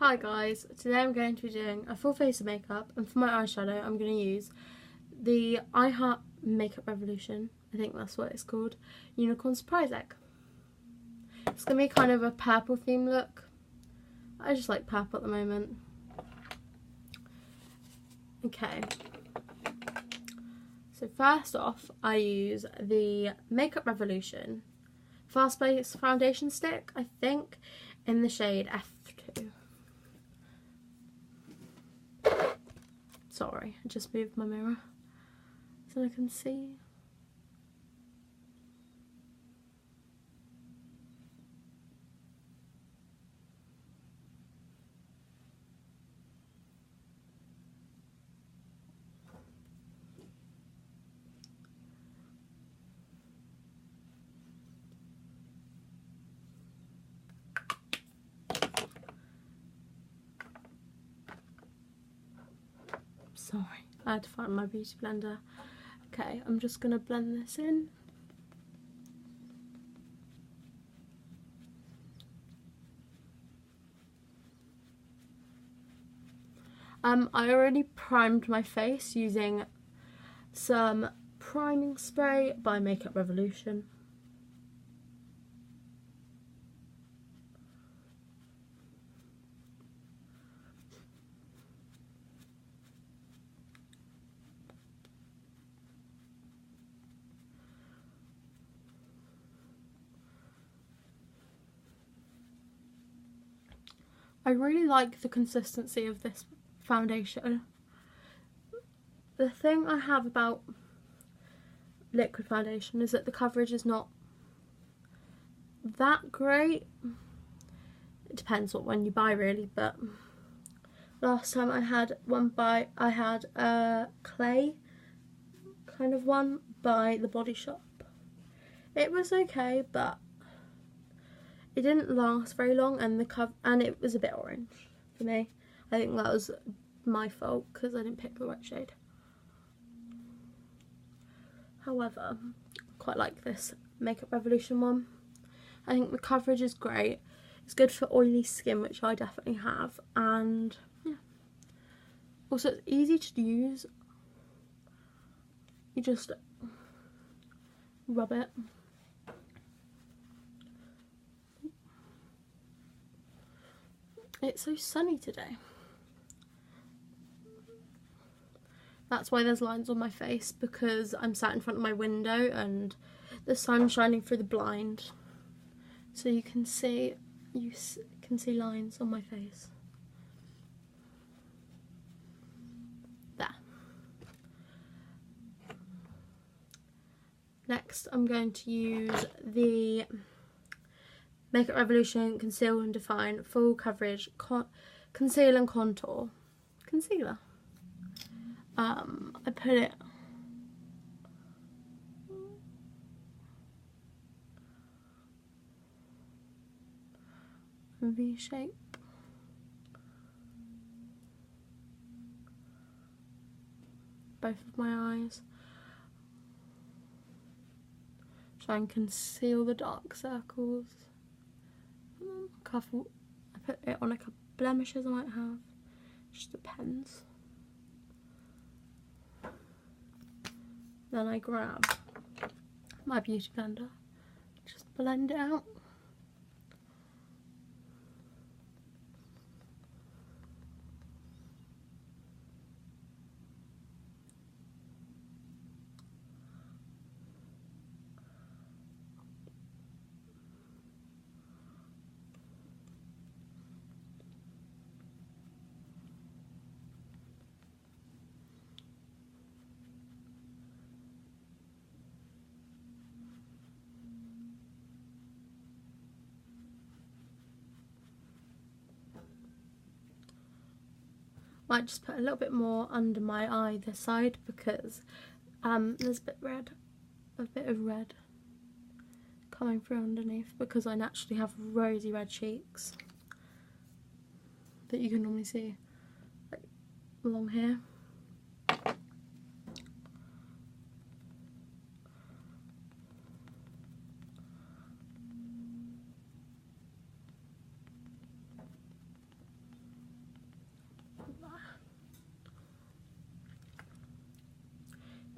Hi guys, today I'm going to be doing a full face of makeup, and for my eyeshadow I'm going to use the I Heart Makeup Revolution, I think that's what it's called, Unicorn Surprise Egg. It's going to be kind of a purple theme look. I just like purple at the moment. Okay, so first off I use the Makeup Revolution Fast Base Foundation Stick, I think, in the shade F2. Sorry, I just moved my mirror so I can see. Sorry, I had to find my beauty blender. Okay, I'm just going to blend this in. I already primed my face using some priming spray by Makeup Revolution. I really like the consistency of this foundation. The thing I have about liquid foundation is that the coverage is not that great. It depends what one you buy really, but last time I had a clay kind of one by The Body Shop. It was okay, but it didn't last very long, and it was a bit orange for me. I think that was my fault because I didn't pick the right shade. However, I quite like this Makeup Revolution one. I think the coverage is great. It's good for oily skin, which I definitely have, and yeah. Also, it's easy to use. You just rub it. It's so sunny today. That's why there's lines on my face, because I'm sat in front of my window and the sun's shining through the blind. So you can see lines on my face. There. Next I'm going to use the Makeup Revolution Conceal and Define Full Coverage Conceal and Contour Concealer. I put it in V shape. Both of my eyes. Try and conceal the dark circles. I put it on a couple blemishes I might have. Just depends. Then I grab my beauty blender, just blend it out. Might just put a little bit more under my eye this side, because there's a bit of red coming through underneath, because I naturally have rosy red cheeks that you can normally see like along here.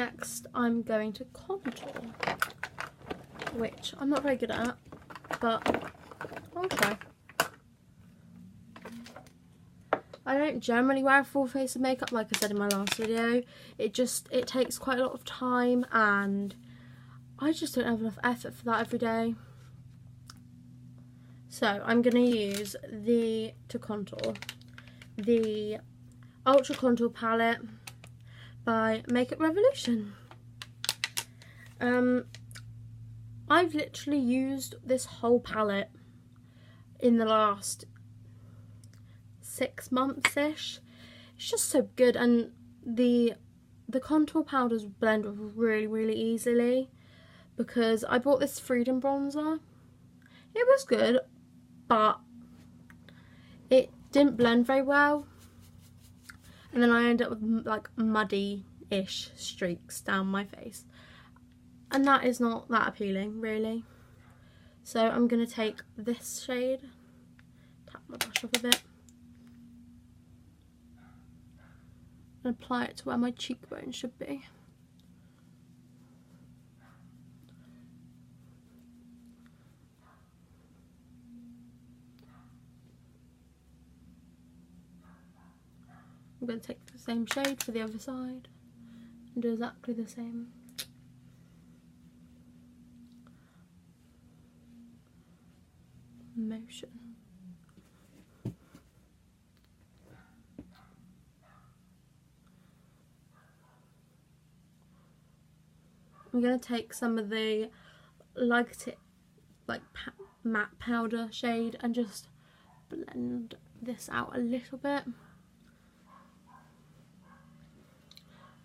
Next, I'm going to contour, which I'm not very good at, but I'll try. I don't generally wear a full face of makeup, like I said in my last video. It takes quite a lot of time, and I just don't have enough effort for that every day. So I'm going to use to contour, the Ultra Contour Palette by Makeup Revolution. I've literally used this whole palette in the last 6 months-ish. It's just so good, and the contour powders blend really, really easily, because I bought this Freedom bronzer. It was good, but it didn't blend very well, and then I ended up with like muddy-ish streaks down my face, and that is not that appealing really. So I'm going to take this shade, tap my brush off a bit, and apply it to where my cheekbone should be. I'm going to take the same shade for the other side and do exactly the same. Motion. I'm going to take some of the matte powder shade and just blend this out a little bit.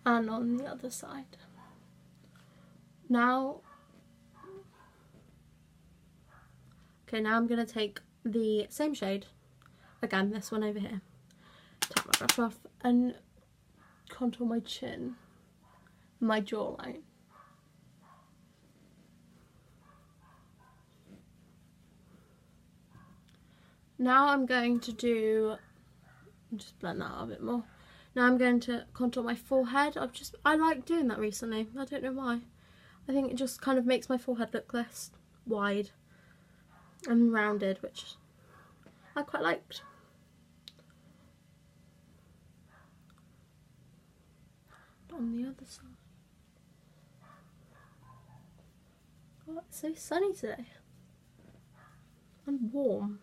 And on the other side. Now I'm going to take the same shade, again this one over here, tap my brush off and contour my chin, my jawline. Now I'm going to just blend that out a bit more. Now I'm going to contour my forehead. I like doing that recently. I don't know why. I think it just kind of makes my forehead look less wide and rounded, which I quite liked. On the other side. Oh, it's so sunny today. And warm.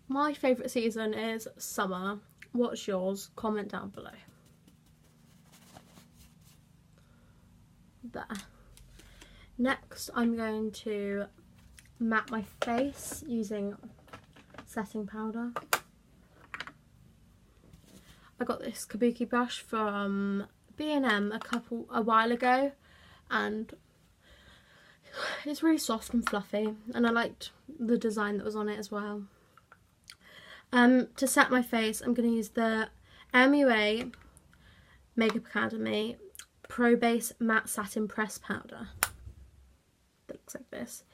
My favourite season is summer. What's yours? Comment down below. There. Next, I'm going to matte my face using setting powder. I got this Kabuki brush from B&M a while ago, and it's really soft and fluffy, and I liked the design that was on it as well. To set my face, I'm going to use the MUA Makeup Academy Pro Base Matte Satin Press Powder. That looks like this.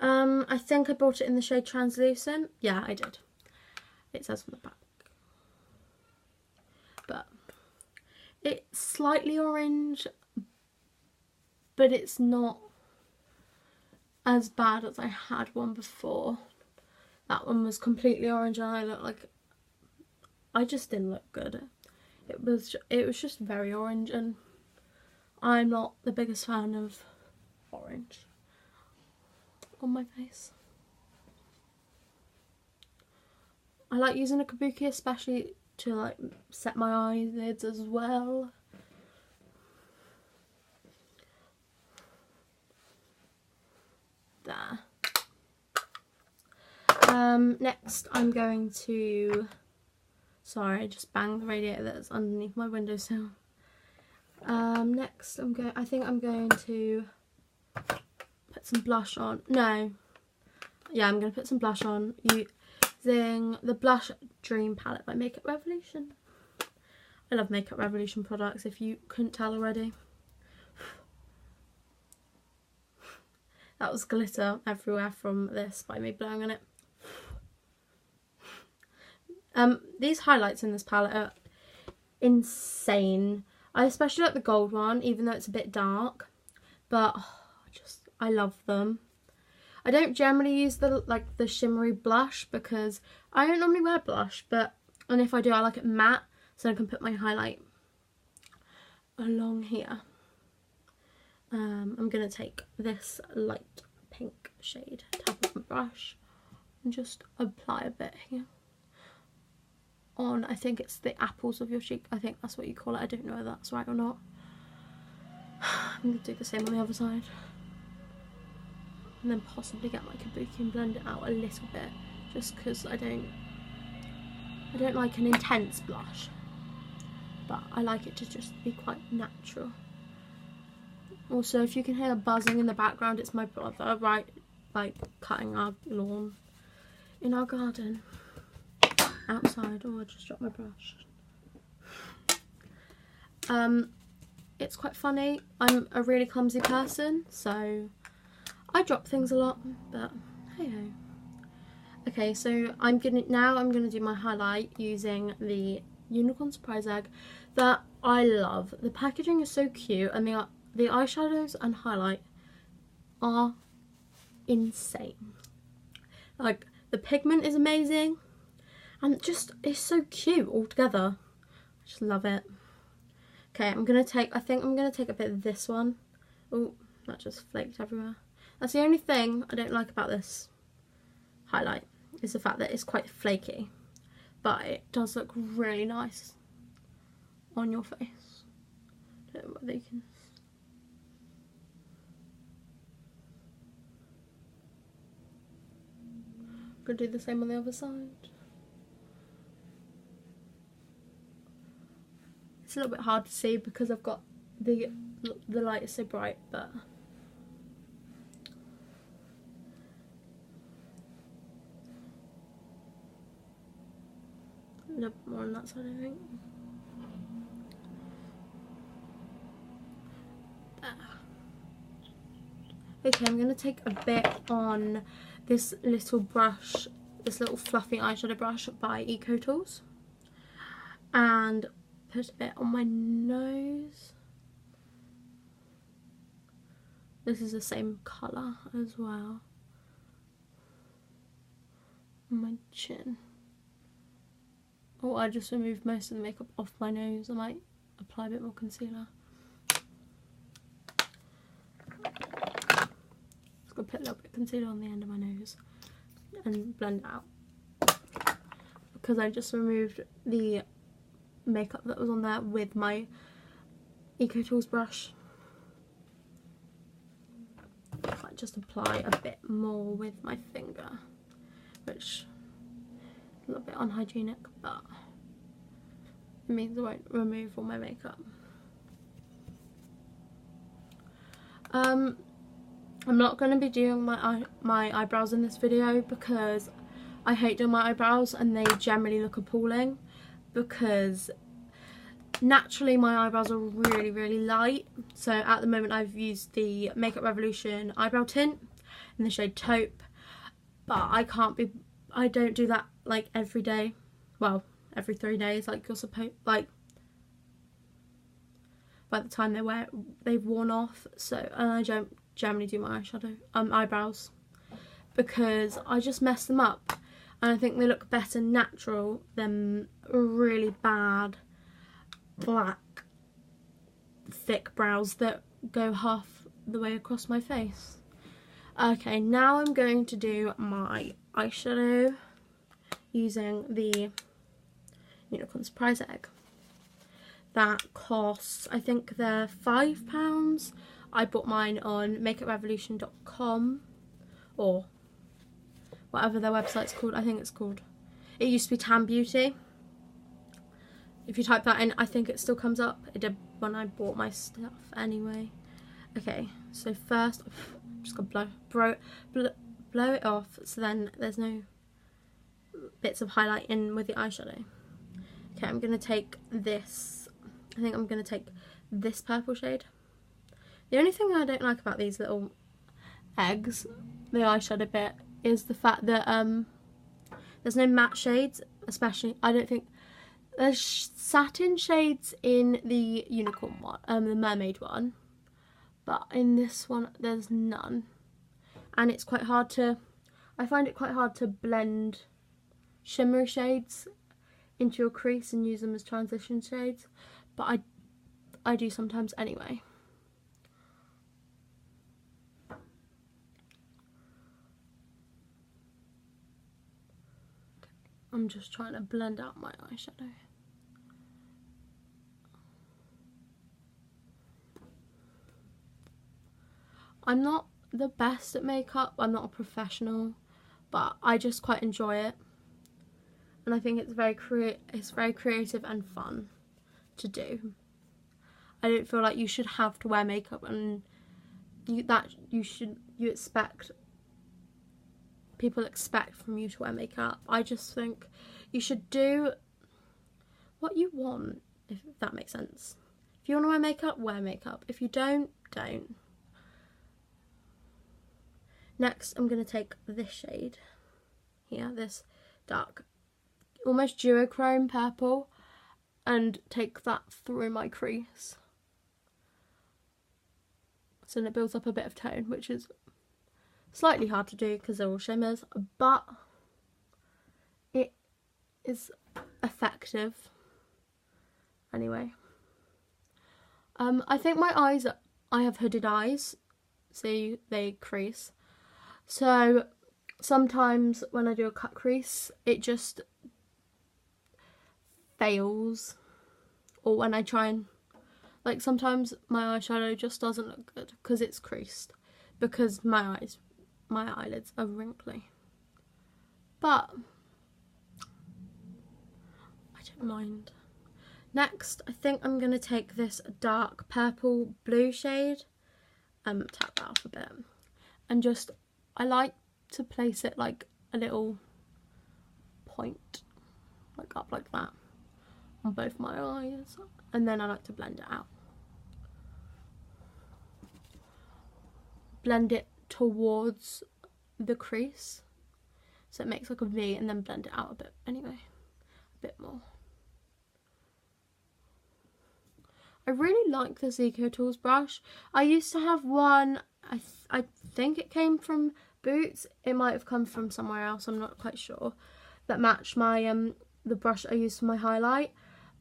I think I bought it in the shade Translucent. Yeah, I did. It says on the back. But it's slightly orange, but it's not as bad as I had one before. That one was completely orange and I looked like, I just didn't look good. It was just very orange, and I'm not the biggest fan of orange on my face. I like using a Kabuki especially to like set my eyelids as well. There. Next I'm going to, sorry, I just banged the radiator that's underneath my windowsill. Next I think I'm going to put some blush on. No. Yeah, I'm going to put some blush on using the Blush Dream palette by Makeup Revolution. I love Makeup Revolution products, if you couldn't tell already. That was glitter everywhere from this by me blowing on it. These highlights in this palette insane. I especially like the gold one, even though it's a bit dark, but I love them. I don't generally use the shimmery blush because I don't normally wear blush, and if I do, I like it matte, so I can put my highlight along here. I'm going to take this light pink shade, tap off my brush, and just apply a bit here on, I think it's the apples of your cheek. I think that's what you call it. I don't know whether that's right or not. I'm going to do the same on the other side. And then possibly get my kabuki and blend it out a little bit, just because I don't like an intense blush, but I like it to just be quite natural. Also, if you can hear buzzing in the background, it's my brother, right, like cutting our lawn in our garden outside. Oh, I just dropped my brush. It's quite funny. I'm a really clumsy person, so I drop things a lot, but hey ho. Okay, so I'm gonna do my highlight using the Unicorn Surprise Egg that I love. The packaging is so cute, and the eyeshadows and highlight are insane. Like, the pigment is amazing, and it's so cute all together. I just love it. Okay, I think I'm gonna take a bit of this one. Oh, that just flaked everywhere. That's the only thing I don't like about this highlight, is the fact that it's quite flaky, but it does look really nice on your face. Don't know whether you can. I'm gonna do the same on the other side. It's a little bit hard to see because I've got the light is so bright, but a little bit more on that side, I think. Okay, I'm going to take a bit on this little brush, this little fluffy eyeshadow brush by EcoTools, and put a bit on my nose. This is the same colour as well. On my chin. Oh, I just removed most of the makeup off my nose. I might apply a bit more concealer. Just gonna put a little bit of concealer on the end of my nose and blend it out, because I just removed the makeup that was on there with my EcoTools brush. I might just apply a bit more with my finger, which is a little bit unhygienic, but it means I won't remove all my makeup. I'm not going to be doing my eyebrows in this video because I hate doing my eyebrows and they generally look appalling, because naturally my eyebrows are really, really light. So at the moment I've used the Makeup Revolution eyebrow tint in the shade Taupe, but I don't do that like every day. Well, every 3 days like you're supposed, like by the time they've worn off. So, and I don't generally do my eyebrows because I just mess them up, and I think they look better natural than really bad black thick brows that go half the way across my face. Okay, now I'm going to do my eyeshadow using the Unicorn Surprise Egg. That costs, I think they're £5. I bought mine on makeuprevolution.com or whatever their website's called. I think it's called, it used to be Tan Beauty. If you type that in, I think it still comes up. It did when I bought my stuff anyway. Okay, so first I'm just gonna blow it off, so then there's no bits of highlight in with the eyeshadow. Okay, I'm gonna take this, I think I'm gonna take this purple shade. The only thing I don't like about these little eggs, the eyeshadow bit, is the fact that there's no matte shades, especially, I don't think, There's satin shades in the unicorn one, the mermaid one, but in this one there's none, and it's quite hard to, I find it quite hard to blend shimmery shades into your crease and use them as transition shades, but I do sometimes anyway. I'm just trying to blend out my eyeshadow. I'm not the best at makeup, I'm not a professional, but I just quite enjoy it. And I think it's very creative and fun to do. I don't feel like you should have to wear makeup and people expect from you to wear makeup. I just think you should do what you want, if that makes sense. If you want to wear makeup, wear makeup. If you don't, don't. Next, I'm going to take this shade here, this dark, almost duochrome purple, and take that through my crease. So then it builds up a bit of tone, which is slightly hard to do because they're all shimmers, but it is effective anyway. I think my eyes, I have hooded eyes, so they crease. So sometimes when I do a cut crease, it just fails. Or when I try and, like, sometimes my eyeshadow just doesn't look good because it's creased. Because my eyelids are wrinkly. But I don't mind. Next, I think I'm going to take this dark purple blue shade, tap that off a bit, and just, I like to place it like a little point, like up like that, on both my eyes, and then I like to blend it out. Blend it towards the crease, so it makes like a V, and then blend it out a bit anyway, a bit more. I really like this EcoTools brush. I used to have one, I think it came from Boots, it might have come from somewhere else, I'm not quite sure, that matched my the brush I used for my highlight,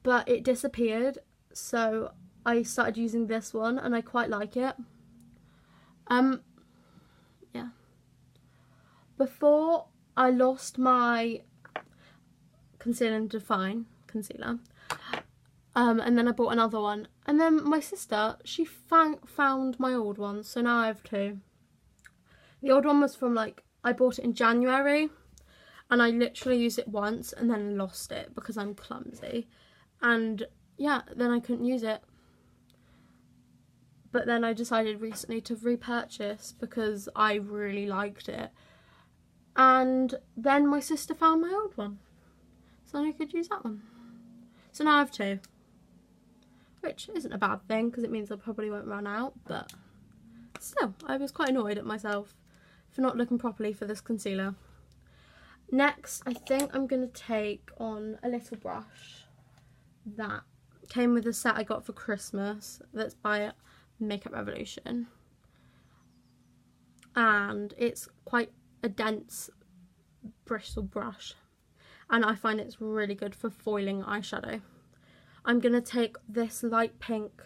but it disappeared, so I started using this one and I quite like it. Yeah. Before I lost my Conceal and Define concealer, and then I bought another one, and then my sister, she found my old one, so now I have two. The old one was from, like, I bought it in January, and I literally used it once and then lost it because I'm clumsy, and yeah, then I couldn't use it. But then I decided recently to repurchase because I really liked it, and then my sister found my old one, so I could use that one. So now I have two, which isn't a bad thing because it means I probably won't run out, but still, I was quite annoyed at myself for not looking properly for this concealer. Next, I think I'm going to take on a little brush that came with a set I got for Christmas, that's by Makeup Revolution, and it's quite a dense bristle brush, and I find it's really good for foiling eyeshadow. I'm going to take this light pink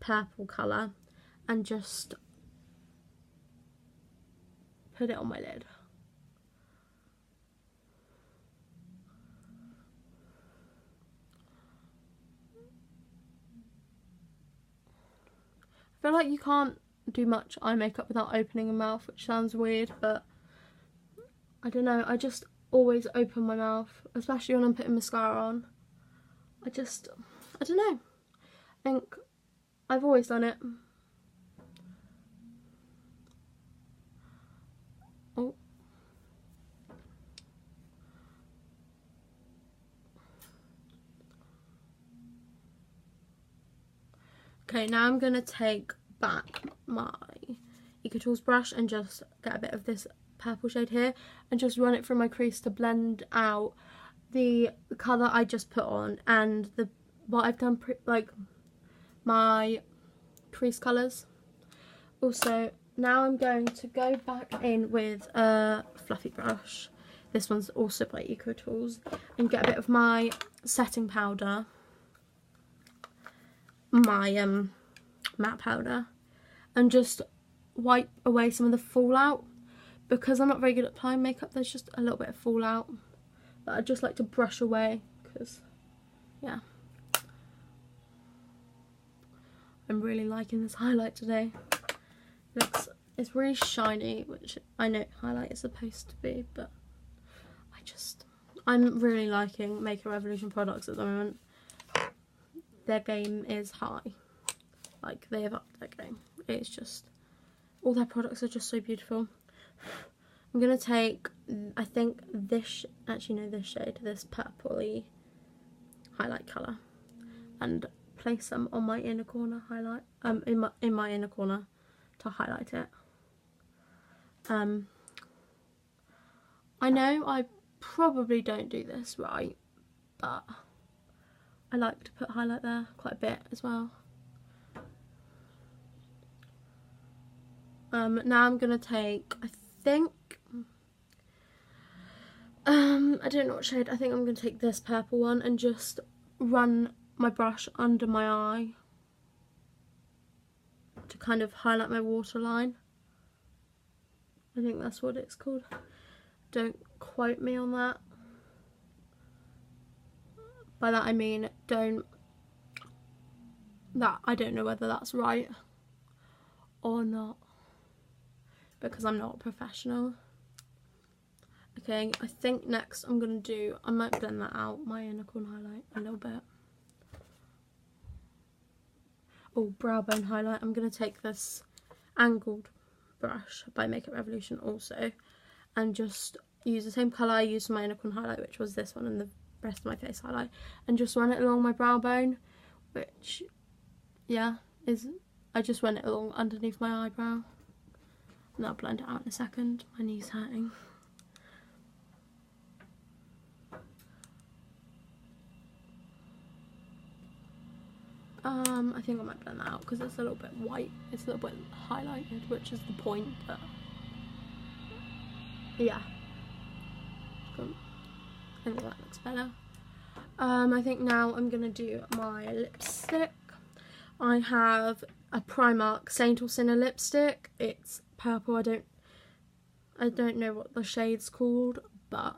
purple colour and just put it on my lid. I feel like you can't do much eye makeup without opening your mouth, which sounds weird, but I don't know, I just always open my mouth, especially when I'm putting mascara on. I don't know, I think I've always done it. Oh. Okay, now I'm going to take back my EcoTools brush and just get a bit of this purple shade here and just run it through my crease to blend out the colour I just put on and what I've done, like my crease colours. Also, now I'm going to go back in with a fluffy brush. This one's also by Eco Tools, and get a bit of my setting powder, my matte powder, and just wipe away some of the fallout. Because I'm not very good at applying makeup, there's just a little bit of fallout that I just like to brush away, because yeah, I'm really liking this highlight today. It's really shiny, which I know highlight is supposed to be, but I'm really liking Makeup Revolution products at the moment. Their game is high. Like, they have upped their game. It's just, all their products are just so beautiful. I'm going to take, I think this, actually no, this shade, this purpley highlight colour, and place some on my inner corner highlight, in my inner corner to highlight it. I know I probably don't do this right, but I like to put highlight there quite a bit as well. Now I'm going to take, I think, I don't know what shade, I think I'm going to take this purple one and just run my brush under my eye to kind of highlight my waterline. I think that's what it's called. Don't quote me on that. By that I mean I don't know whether that's right or not, because I'm not a professional. Okay, I think next I'm going to do, I might blend that out, my inner corner highlight a little bit. Oh, brow bone highlight. I'm going to take this angled brush by Makeup Revolution also, and just use the same colour I used for my inner corner highlight, which was this one, and the rest of my face highlight, and just run it along my brow bone, which, yeah, I just run it along underneath my eyebrow, and I'll blend it out in a second. My knee's hurting. I think I might blend that out because it's a little bit white, it's a little bit highlighted, which is the point, but yeah, I think that looks better. I think now I'm going to do my lipstick. I have a Primark Saint Orsina lipstick. It's purple. I don't know what the shade's called, but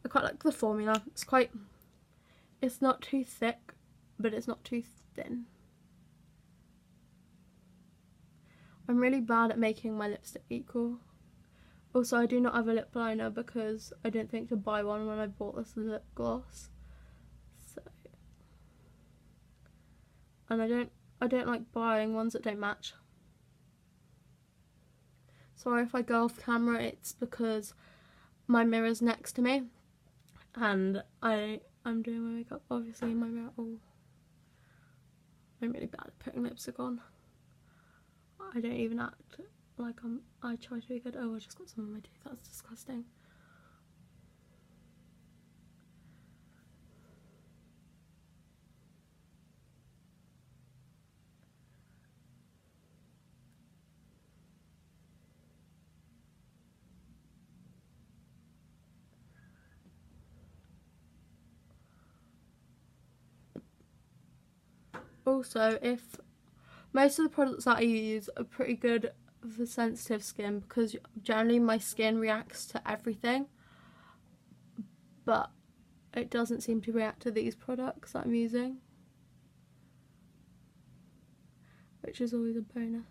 I quite like the formula. It's not too thick, but it's not too thin. I'm really bad at making my lipstick equal. Also, I do not have a lip liner because I didn't think to buy one when I bought this lip gloss. So, and I don't like buying ones that don't match. Sorry if I go off camera, it's because my mirror's next to me and I'm doing my makeup obviously in my mirror. Oh, I'm really bad at putting lipstick on. I don't even act like I try to be good. Oh, I just got some on my teeth, that's disgusting. Also, if most of the products that I use are pretty good for sensitive skin, because generally my skin reacts to everything, but it doesn't seem to react to these products that I'm using, which is always a bonus.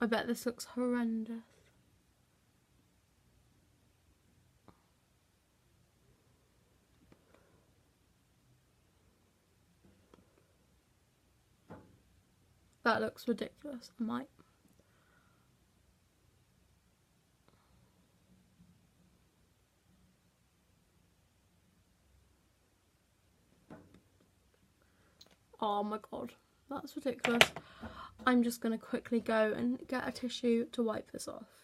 I bet this looks horrendous. That looks ridiculous. I might. Oh my god, that's ridiculous. I'm just going to quickly go and get a tissue to wipe this off.